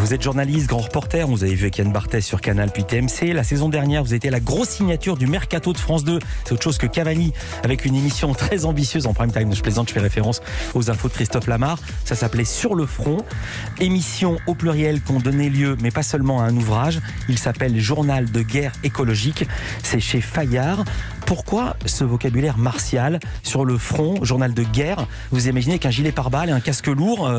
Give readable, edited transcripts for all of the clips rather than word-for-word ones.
Vous êtes journaliste, grand reporter, vous avez vu avec Yann Barthès sur Canal puis TMC. La saison dernière, vous étiez la grosse signature du Mercato de France 2. C'est autre chose que Cavani, avec une émission très ambitieuse en prime time. Je plaisante, je fais référence aux infos de Christophe Lamar. Ça s'appelait Sur le front. Émission au pluriel qui ont donné lieu, mais pas seulement à un ouvrage. Il s'appelle Journal de guerre écologique. C'est chez Fayard. Pourquoi ce vocabulaire martial sur le front, journal de guerre? Vous imaginez qu'un gilet pare-balles et un casque lourd,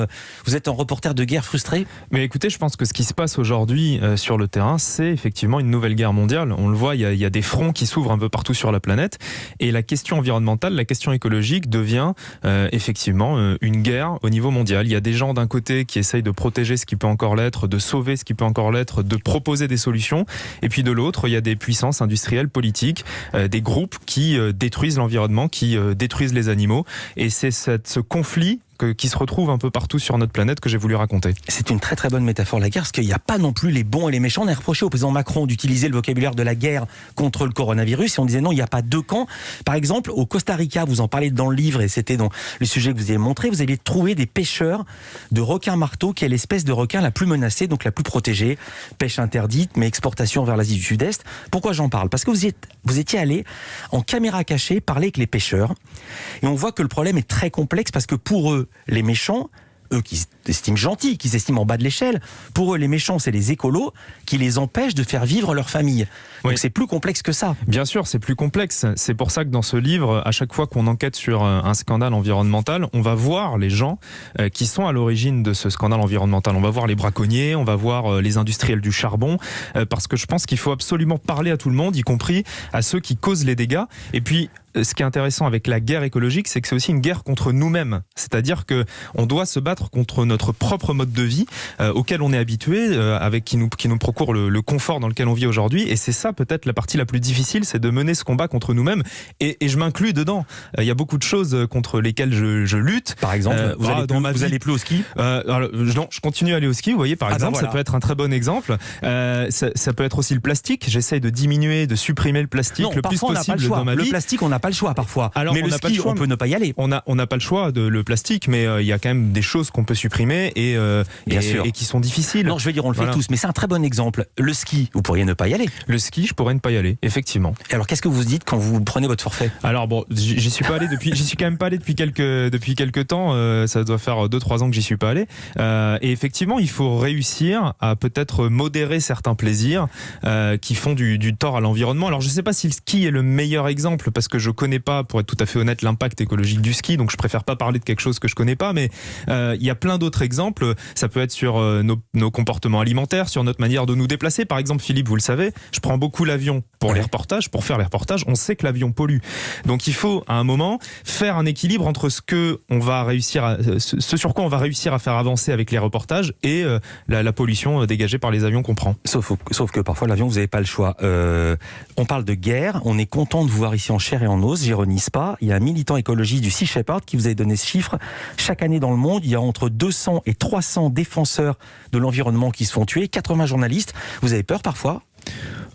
vous êtes un reporter de guerre frustré? Mais écoutez, je pense que ce qui se passe aujourd'hui sur le terrain, c'est effectivement une nouvelle guerre mondiale. On le voit, il y a des fronts qui s'ouvrent un peu partout sur la planète. Et la question environnementale, la question écologique devient effectivement une guerre au niveau mondial. Il y a des gens d'un côté qui essayent de protéger ce qui peut encore l'être, de sauver ce qui peut encore l'être, de proposer des solutions. Et puis de l'autre, il y a des puissances industrielles, politiques, des groupes qui détruisent l'environnement, qui détruisent les animaux. Et c'est ce conflit qui se retrouve un peu partout sur notre planète que j'ai voulu raconter. C'est une très très bonne métaphore, la guerre, parce qu'il n'y a pas non plus les bons et les méchants. On a reproché au président Macron d'utiliser le vocabulaire de la guerre contre le coronavirus, et on disait non, il n'y a pas deux camps. Par exemple, au Costa Rica, vous en parlez dans le livre, et c'était dans le sujet que vous avez montré, vous avez trouvé des pêcheurs de requins-marteaux, qui est l'espèce de requin la plus menacée, donc la plus protégée. Pêche interdite, mais exportation vers l'Asie du Sud-Est. Pourquoi j'en parle? Parce que vous étiez allé en caméra cachée parler avec les pêcheurs, et on voit que le problème est très complexe, parce que pour eux, les méchants, eux qui s'estiment gentils, qui s'estiment en bas de l'échelle, pour eux les méchants c'est les écolos qui les empêchent de faire vivre leur famille. Donc oui. C'est plus complexe que ça. Bien sûr, c'est plus complexe. C'est pour ça que dans ce livre, à chaque fois qu'on enquête sur un scandale environnemental, on va voir les gens qui sont à l'origine de ce scandale environnemental. On va voir les braconniers, on va voir les industriels du charbon, parce que je pense qu'il faut absolument parler à tout le monde, y compris à ceux qui causent les dégâts. Et puis, ce qui est intéressant avec la guerre écologique, c'est que c'est aussi une guerre contre nous-mêmes. C'est-à-dire que on doit se battre contre notre propre mode de vie auquel on est habitué, avec qui nous procure le confort dans lequel on vit aujourd'hui. Et c'est ça peut-être la partie la plus difficile, c'est de mener ce combat contre nous-mêmes. Et je m'inclus dedans. Il y a beaucoup de choses contre lesquelles je lutte. Par exemple, vous allez plus au ski? Non, je continue à aller au ski. Vous voyez, par exemple, voilà. Ça peut être un très bon exemple. Ça peut être aussi le plastique. J'essaye de diminuer, de supprimer le plastique le plus possible dans ma vie. Le plastique, on n'a pas le choix parfois. Alors, mais le ski, on peut ne pas y aller. On n'a pas le choix de le plastique, mais il y a quand même des choses qu'on peut supprimer et qui sont difficiles. Non, je veux dire, on le fait tous, mais c'est un très bon exemple. Le ski, vous pourriez ne pas y aller. Le ski, je pourrais ne pas y aller, effectivement. Et alors, qu'est-ce que vous dites quand vous prenez votre forfait? Alors bon, j'y suis quand même pas allé depuis quelques temps. Ça doit faire 2-3 ans que j'y suis pas allé. Et effectivement, il faut réussir à peut-être modérer certains plaisirs qui font du tort à l'environnement. Alors, je sais pas si le ski est le meilleur exemple parce que je connais pas, pour être tout à fait honnête, l'impact écologique du ski, donc je préfère pas parler de quelque chose que je connais pas, mais il y a plein d'autres exemples. Ça peut être sur nos comportements alimentaires, sur notre manière de nous déplacer. Par exemple, Philippe, vous le savez, je prends beaucoup l'avion pour les reportages, pour faire les reportages. On sait que l'avion pollue, donc il faut à un moment faire un équilibre entre ce sur quoi on va réussir à faire avancer avec les reportages et la pollution dégagée par les avions qu'on prend. Sauf que parfois l'avion, vous n'avez pas le choix. On parle de guerre, on est content de vous voir ici en chair et en os, j'ironise pas. Il y a un militant écologiste du Sea Shepherd qui vous a donné ce chiffre. Chaque année dans le monde, il y a entre 200 et 300 défenseurs de l'environnement qui se font tuer, 80 journalistes. Vous avez peur parfois ?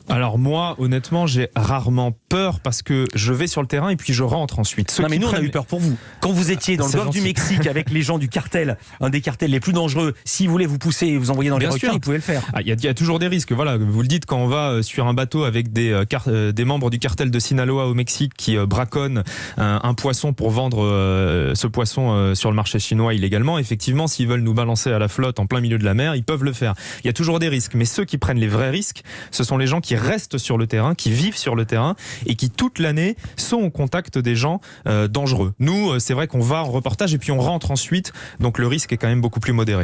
Alors moi, honnêtement, j'ai rarement peur parce que je vais sur le terrain et puis je rentre ensuite. Non mais nous on a eu peur pour vous. Quand vous étiez dans le golfe du Mexique avec les gens du cartel, un des cartels les plus dangereux, s'ils voulaient vous pousser et vous envoyer dans les requins, ils pouvaient le faire. Il y a toujours des risques, voilà. Vous le dites, quand on va sur un bateau avec des membres du cartel de Sinaloa au Mexique qui braconnent un poisson pour vendre ce poisson sur le marché chinois illégalement, effectivement, s'ils veulent nous balancer à la flotte en plein milieu de la mer, ils peuvent le faire. Il y a toujours des risques, mais ceux qui prennent les vrais risques, ce sont les gens qui restent sur le terrain, qui vivent sur le terrain et qui toute l'année sont au contact des gens dangereux. Nous, c'est vrai qu'on va en reportage et puis on rentre ensuite, donc le risque est quand même beaucoup plus modéré.